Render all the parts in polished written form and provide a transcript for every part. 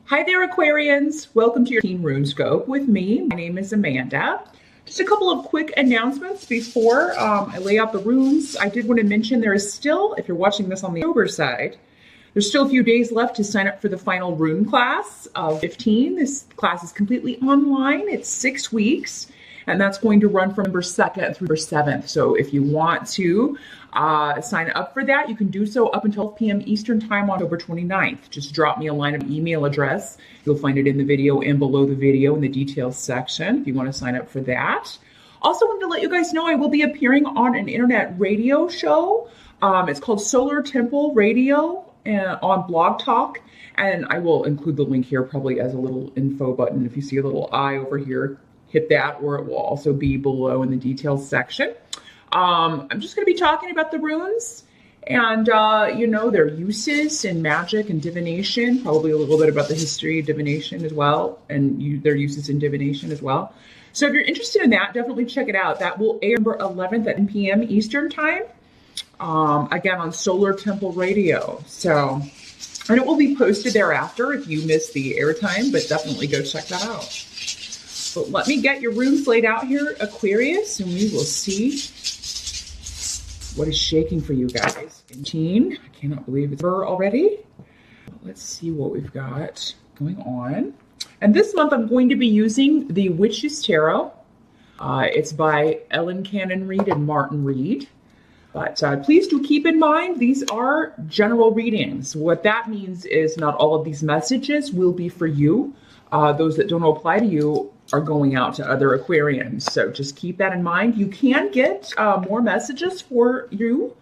Hi there, Aquarians. Welcome to your Teen RuneScope with me. My name is Amanda. Just a couple of quick announcements before I lay out the runes. I did want to mention there is still, if you're watching this on the October side, there's still a few days left to sign up for the final rune class of 15. This class is completely online. It's 6 weeks, and that's going to run from November 2nd through November 7th. So if you want to sign up for that, you can do so up until 12 p.m. Eastern Time on October 29th. Just drop me a line of email address. You'll find it in the video and below the video in the details section if you want to sign up for that. Also wanted to let you guys know I will be appearing on an internet radio show. It's called Solar Temple Radio on Blog Talk. And I will include the link here probably as a little info button. If you see a little eye over here, hit that, or it will also be below in the details section. I'm just going to be talking about the runes and, their uses in magic and divination, probably a little bit about the history of divination as well, and their uses in divination as well. So if you're interested in that, definitely check it out. That will air November 11th at 10 p.m. Eastern Time, again on Solar Temple Radio. So, and it will be posted thereafter if you miss the airtime, but definitely go check that out. But let me get your runes laid out here, Aquarius, and we will see what is shaking for you guys. 15, I cannot believe it's over already. Let's see what we've got going on. And this month I'm going to be using the Witch's Tarot. It's by Ellen Cannon Reed and Martin Reed. But please do keep in mind, these are general readings. What that means is not all of these messages will be for you. Those that don't apply to you are going out to other Aquarians. So just keep that in mind. You can get more messages for you,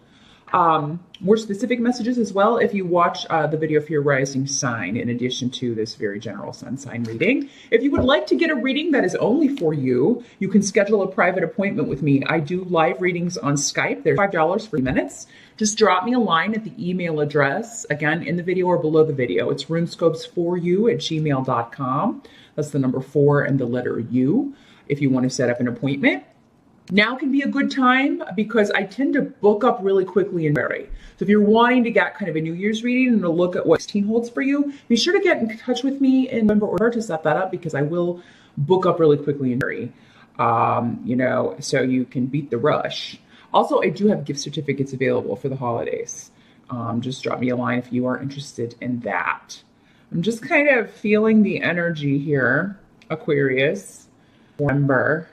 more specific messages as well if you watch the video for your rising sign in addition to this very general sun sign reading. If you would like to get a reading that is only for you, you can schedule a private appointment with me. I do live readings on Skype. They're $5 for 3 minutes. Just drop me a line at the email address, again, in the video or below the video. It's runescopes4u@gmail.com. That's the number 4 and the letter U if you want to set up an appointment. Now can be a good time because I tend to book up really quickly in February. So if you're wanting to get kind of a New Year's reading and to look at what 16 holds for you, be sure to get in touch with me in November order to set that up because I will book up really quickly in February, so you can beat the rush. Also, I do have gift certificates available for the holidays. Just drop me a line if you are interested in that. I'm just kind of feeling the energy here, Aquarius. Remember,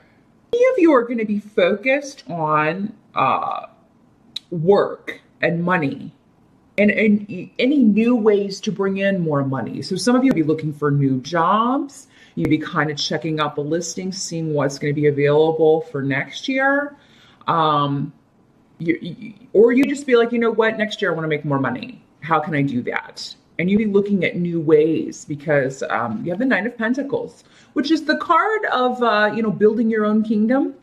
many of you are going to be focused on work and money and any new ways to bring in more money. So some of you will be looking for new jobs. You'll be kind of checking out the listings, seeing what's going to be available for next year. Or you just be like, you know what, next year I want to make more money. How can I do that? And you'll be looking at new ways because you have the Nine of Pentacles, which is the card of, building your own kingdom,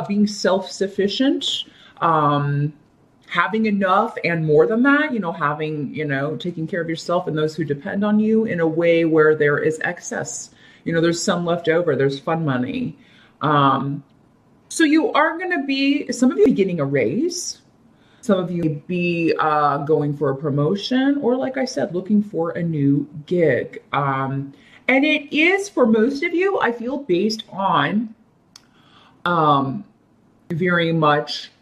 being self-sufficient, having enough and more than that, taking care of yourself and those who depend on you in a way where there is excess. There's some left over, there's fun money. So you are going to be, some of you getting a raise. Some of you may be going for a promotion or, like I said, looking for a new gig. And it is, for most of you, I feel, based on very much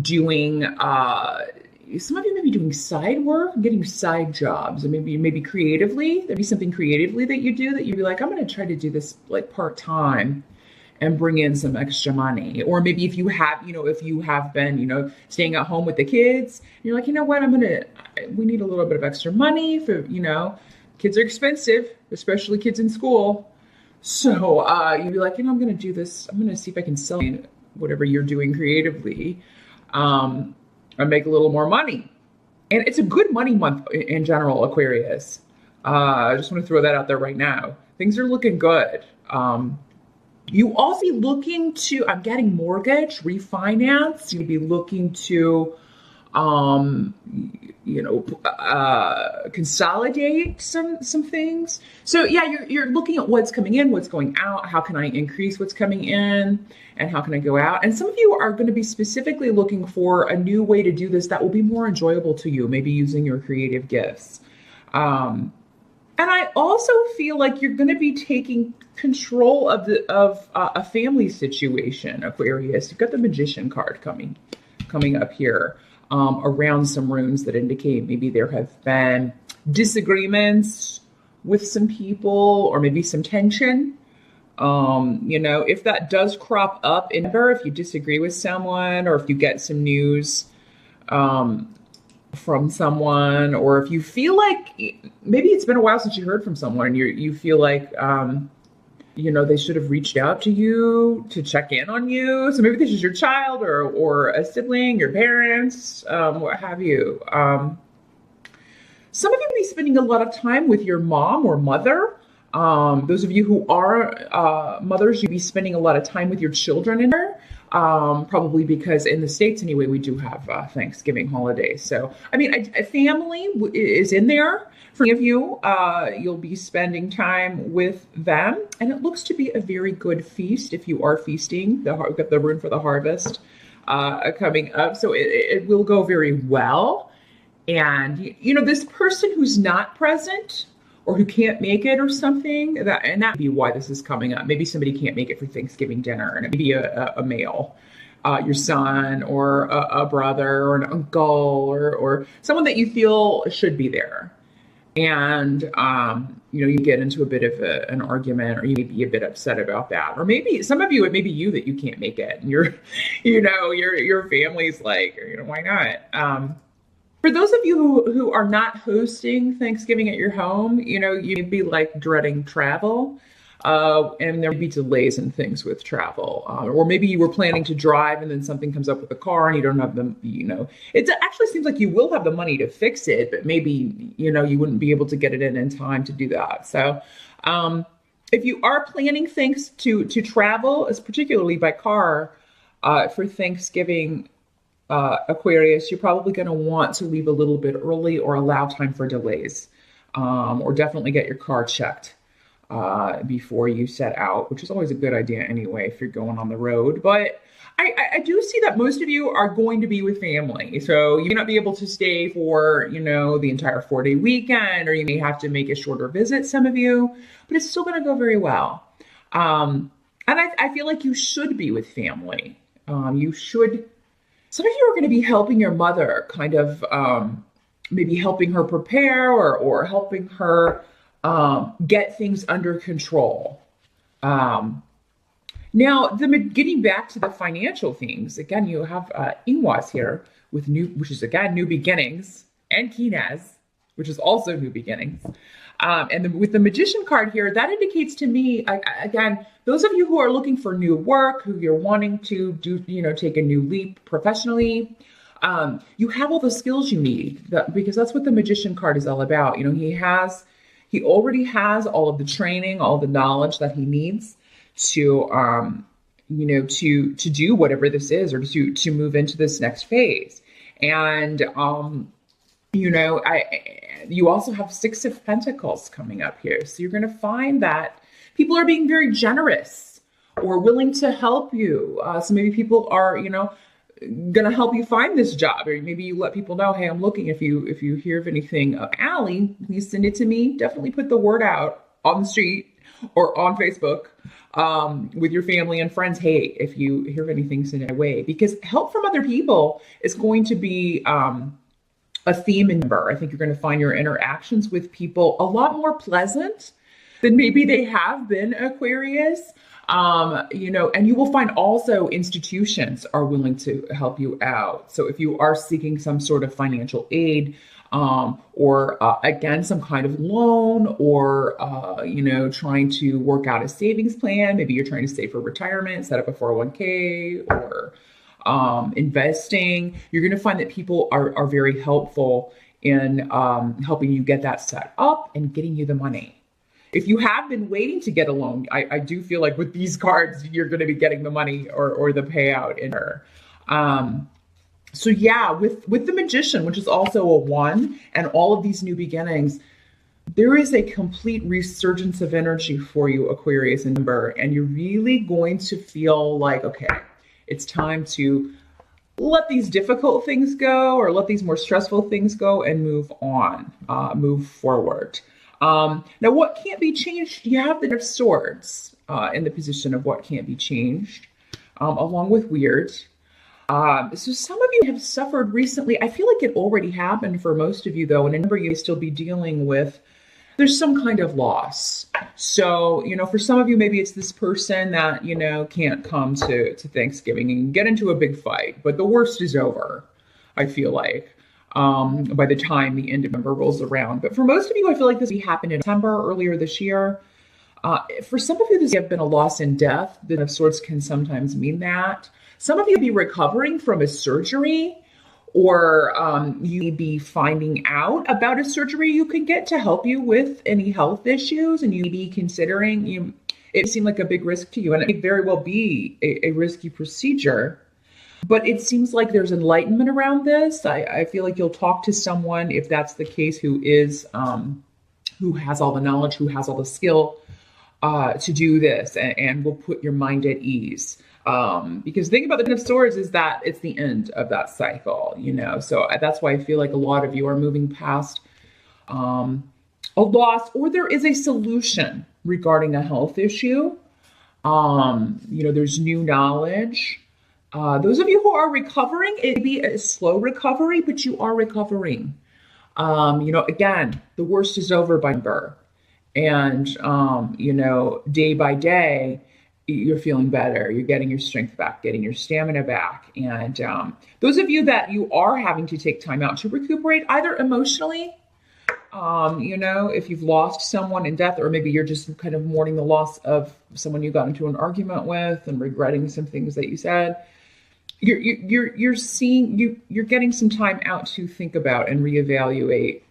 doing, some of you may be doing side work, getting side jobs, or maybe creatively. There'd be something creatively that you do that you'd be like, I'm going to try to do this like part-time and bring in some extra money. Or maybe if you have been, staying at home with the kids, you're like, you know what, we need a little bit of extra money for, kids are expensive, especially kids in school. So you'd be like, I'm going to do this. I'm going to see if I can sell whatever you're doing creatively and make a little more money. And it's a good money month in general, Aquarius. I just want to throw that out there right now. Things are looking good. You also be looking to, I'm getting mortgage, refinance. You'd be looking to, consolidate some things. So yeah, you're looking at what's coming in, what's going out. How can I increase what's coming in and how can I go out? And some of you are going to be specifically looking for a new way to do this that will be more enjoyable to you, maybe using your creative gifts. And I also feel like you're going to be taking control of a family situation, Aquarius. You've got the Magician card coming up here around some runes that indicate maybe there have been disagreements with some people or maybe some tension. If that does crop up in her, if you disagree with someone or if you get some news from someone, or if you feel like maybe it's been a while since you heard from someone and you feel like, they should have reached out to you to check in on you. So maybe this is your child or a sibling, your parents, what have you. Some of you may be spending a lot of time with your mom or mother. Those of you who are mothers, you'll be spending a lot of time with your children in there. Probably because in the States anyway, we do have Thanksgiving holidays. So, I mean, a family is in there. For many of you, you'll be spending time with them. And it looks to be a very good feast if you are feasting. We've got the rune for the harvest coming up. So it will go very well. And, this person who's not present or who can't make it or something, that would be why this is coming up. Maybe somebody can't make it for Thanksgiving dinner, and it may be a male, your son or a brother or an uncle or someone that you feel should be there. And, you get into a bit of an argument, or you may be a bit upset about that. Or maybe some of you, it may be you that you can't make it. And your family's like, why not? For those of you who are not hosting Thanksgiving at your home, you may be like dreading travel, and there may be delays and things with travel. Or maybe you were planning to drive and then something comes up with the car and you don't have the, it actually seems like you will have the money to fix it, but maybe, you wouldn't be able to get it in time to do that. So if you are planning things to travel, as particularly by car for Thanksgiving, Aquarius, you're probably going to want to leave a little bit early or allow time for delays, or definitely get your car checked before you set out, which is always a good idea anyway if you're going on the road. But I do see that most of you are going to be with family, so you may not be able to stay for the entire 4-day weekend, or you may have to make a shorter visit, some of you, but it's still going to go very well. And I feel like you should be with family. You should. Some of you are going to be helping your mother, kind of maybe helping her prepare or helping her get things under control. Now, getting back to the financial things, again, you have Ingwas here with which is again new beginnings, and Kinez, which is also new beginnings. And with the Magician card here, that indicates to me, again, those of you who are looking for new work, who you're wanting to do, take a new leap professionally, you have all the skills you need, because that's what the Magician card is all about. He already has all of the training, all the knowledge that he needs to, to do whatever this is, or to move into this next phase. And, you also have 6 of Pentacles coming up here. So you're going to find that people are being very generous or willing to help you. So maybe people are, going to help you find this job, or maybe you let people know, hey, I'm looking. If you hear of anything of Allie, please send it to me. Definitely put the word out on the street or on Facebook with your family and friends. Hey, if you hear of anything, send it away, because help from other people is going to be a theme in number. I think you're going to find your interactions with people a lot more pleasant than maybe they have been, Aquarius. And you will find also institutions are willing to help you out. So if you are seeking some sort of financial aid, or again, some kind of loan, or, trying to work out a savings plan, maybe you're trying to save for retirement, set up a 401k, or investing, you're going to find that people are very helpful in helping you get that set up and getting you the money. If you have been waiting to get a loan, I do feel like with these cards, you're going to be getting the money or the payout in her. So yeah, with the Magician, which is also a 1, and all of these new beginnings, there is a complete resurgence of energy for you, Aquarius and Ember, and you're really going to feel like, okay, it's time to let these difficult things go, or let these more stressful things go, and move on, move forward. Now, what can't be changed? You have the Knight of Swords in the position of what can't be changed, along with weird. So some of you have suffered recently. I feel like it already happened for most of you, though, and a number of you may still be dealing with, there's some kind of loss. So, for some of you, maybe it's this person that, can't come to Thanksgiving and get into a big fight, but the worst is over, I feel like, by the time the end of November rolls around. But for most of you, I feel like this happened in December, earlier this year. For some of you, this may have been a loss in death. The Knight of Swords can sometimes mean that. Some of you may be recovering from a surgery, or you may be finding out about a surgery you can get to help you with any health issues, and you may be considering, it seemed like a big risk to you, and it may very well be a risky procedure. But it seems like there's enlightenment around this. I feel like you'll talk to someone, if that's the case, who has all the knowledge, who has all the skill to do this, and will put your mind at ease. Because the thing about the Knight of Swords is that it's the end of that cycle, so that's why I feel like a lot of you are moving past a loss, or there is a solution regarding a health issue. There's new knowledge. Those of you who are recovering, it may be a slow recovery, but you are recovering. Again, the worst is over by November. And, day by day, you're feeling better. You're getting your strength back, getting your stamina back. And those of you that you are having to take time out to recuperate, either emotionally, if you've lost someone in death, or maybe you're just kind of mourning the loss of someone you got into an argument with and regretting some things that you said, you're getting some time out to think about and reevaluate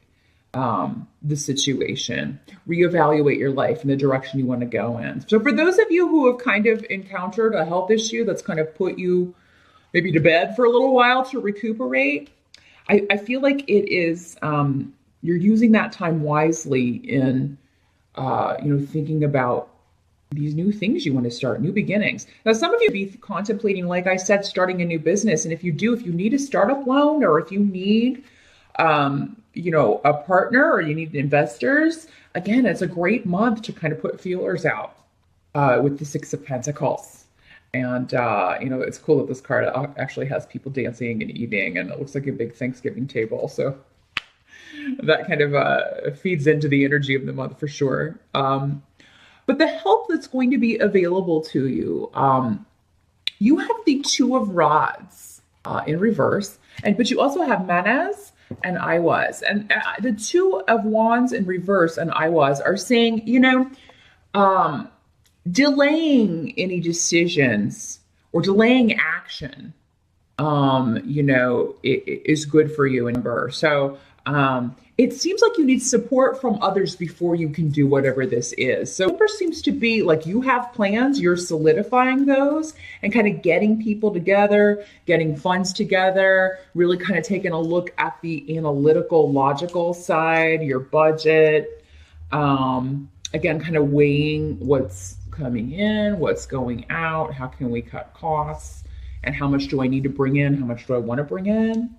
the situation, reevaluate your life and the direction you want to go in. So for those of you who have kind of encountered a health issue that's kind of put you maybe to bed for a little while to recuperate, I feel like it is, you're using that time wisely in, thinking about these new things you want to start, new beginnings. Now, some of you be contemplating, like I said, starting a new business. And if you need a startup loan, or if you need, a partner, or you need investors, again, it's a great month to kind of put feelers out with the Six of Pentacles. And, it's cool that this card actually has people dancing and eating, and it looks like a big Thanksgiving table. So that kind of feeds into the energy of the month for sure. But the help that's going to be available to you, you have the Two of Rods in reverse, but you also have Manas and I was. And the Two of Wands in reverse and I was are saying, delaying any decisions or delaying action, it is good for you in November. So it seems like you need support from others before you can do whatever this is. So November seems to be like you have plans, you're solidifying those and kind of getting people together, getting funds together, really kind of taking a look at the analytical, logical side, your budget, again, kind of weighing what's coming in, what's going out, how can we cut costs, and how much do I need to bring in, how much do I want to bring in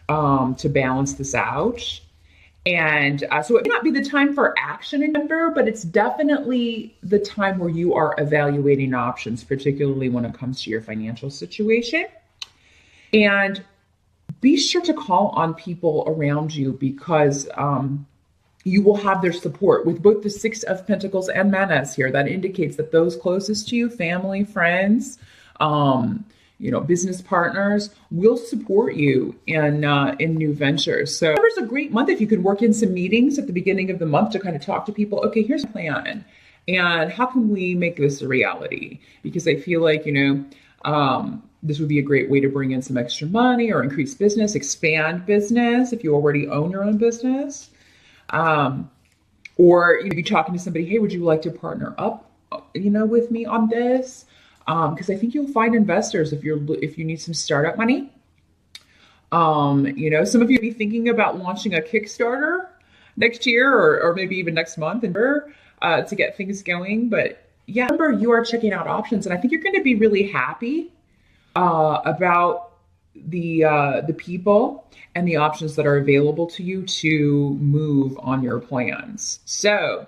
to balance this out. And so it may not be the time for action in November, but it's definitely the time where you are evaluating options, particularly when it comes to your financial situation. And be sure to call on people around you, because you will have their support with both the Six of Pentacles and Manas here. That indicates that those closest to you, family, friends, business partners, will support you in new ventures. So November's a great month if you can work in some meetings at the beginning of the month to kind of talk to people. Okay, here's a plan, and how can we make this a reality? Because I feel like, this would be a great way to bring in some extra money or increase business, expand business if you already own your own business. Or you'd be talking to somebody, hey, would you like to partner up, with me on this? Because I think you'll find investors if you need some startup money. Some of you may be thinking about launching a Kickstarter next year, or maybe even next month, to get things going. But yeah, remember, you are checking out options, and I think you're going to be really happy about the people and the options that are available to you to move on your plans. So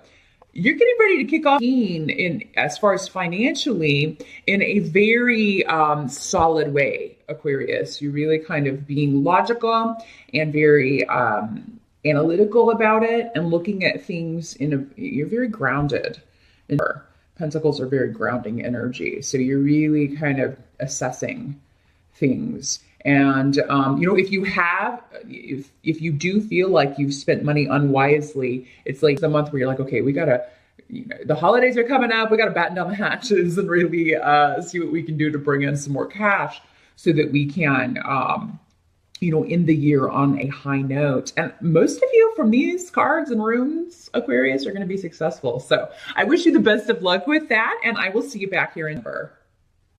you're getting ready to kick off in as far as financially in a very solid way, Aquarius. You're really kind of being logical and very analytical about it and looking at things you're very grounded. Pentacles are very grounding energy. So you're really kind of assessing things. And, if you do feel like you've spent money unwisely, it's like the month where you're like, okay, the holidays are coming up. We got to batten down the hatches and really see what we can do to bring in some more cash so that we can, end the year on a high note. And most of you from these cards and runes, Aquarius, are going to be successful. So I wish you the best of luck with that. And I will see you back here in November.